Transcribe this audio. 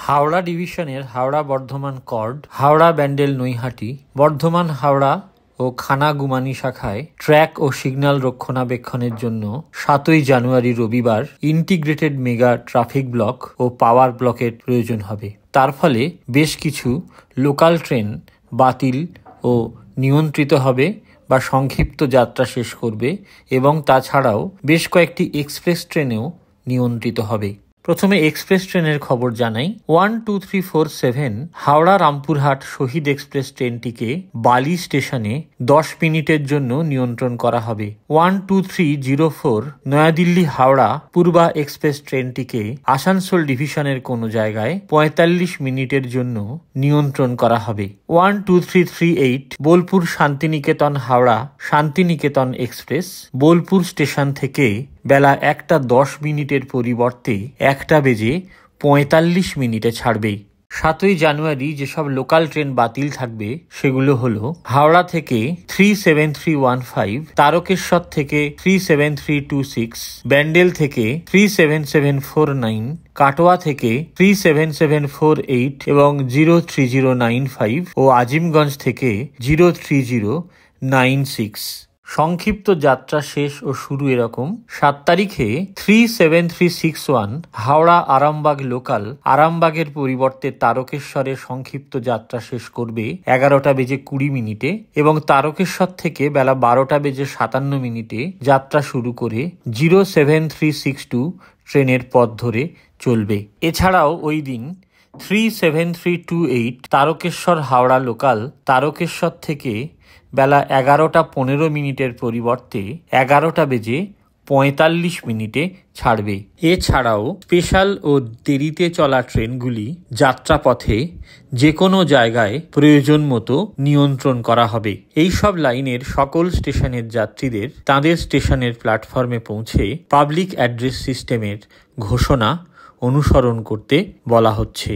হাওড়া ডিভিশনের হাওড়া বর্ধমান কর্ড, হাওড়া ব্যান্ডেল নৈহাটি, বর্ধমান হাওড়া ও খানাগুমানি শাখায় ট্র্যাক ও সিগন্যাল রক্ষণাবেক্ষণের জন্য 7ই জানুয়ারি রবিবার ইন্টিগ্রেটেড মেগা ট্রাফিক ব্লক ও পাওয়ার ব্লকের প্রয়োজন হবে। তার ফলে বেশ কিছু লোকাল ট্রেন বাতিল ও নিয়ন্ত্রিত হবে বা সংক্ষিপ্ত যাত্রা শেষ করবে এবং তাছাড়াও বেশ কয়েকটি এক্সপ্রেস ট্রেনেও নিয়ন্ত্রিত হবে। প্রথমে এক্সপ্রেস ট্রেনের খবর জানাই। 12347 হাওড়া রামপুরহাট শহীদ এক্সপ্রেস ট্রেনটিকে বালি স্টেশনে 10 মিনিটের জন্য নিয়ন্ত্রণ করা হবে। 12304 নয়াদিল্লি হাওড়া পূর্বা এক্সপ্রেস ট্রেনটিকে আসানসোল ডিভিশনের কোনো জায়গায় 45 মিনিটের জন্য নিয়ন্ত্রণ করা হবে। 12338 বোলপুর শান্তিনিকেতন হাওড়া শান্তিনিকেতন এক্সপ্রেস বোলপুর স্টেশন থেকে বেলা 1টা 10 মিনিটের পরিবর্তে 1টা বেজে 45 মিনিটে ছাড়বে। 7ই জানুয়ারি যেসব লোকাল ট্রেন বাতিল থাকবে সেগুলো হলো হাওড়া থেকে 37315, তারকেশ্বর থেকে 37326, ব্যান্ডেল থেকে 37749, কাটোয়া থেকে 37748 এবং 03095 ও আজিমগঞ্জ থেকে 03096। সংক্ষিপ্ত যাত্রা শেষ ও শুরু এরকম। 7 তারিখে 37361 হাওড়া আরামবাগ লোকাল আরামবাগের পরিবর্তে তারকেশ্বরের সংক্ষিপ্ত যাত্রা শেষ করবে 11টা বেজে 20 মিনিটে এবং তারকেশ্বর থেকে বেলা 12টা বেজে 57 মিনিটে যাত্রা শুরু করে 07362 ট্রেনের পথ ধরে চলবে। এছাড়াও ওই দিন 37328 তারকেশ্বর হাওড়া লোকাল তারকেশ্বর থেকে বেলা 11টা 15 মিনিটের পরিবর্তে 11টা বেজে 45 মিনিটে ছাড়বে। এছাড়াও স্পেশাল ও দেরিতে চলা ট্রেনগুলি যাত্রাপথে যে কোনো জায়গায় প্রয়োজন মতো নিয়ন্ত্রণ করা হবে। এই সব লাইনের সকল স্টেশনের যাত্রীদের তাদের স্টেশনের প্ল্যাটফর্মে পৌঁছে পাবলিক অ্যাড্রেস সিস্টেমের ঘোষণা অনুসরণ করতে বলা হচ্ছে।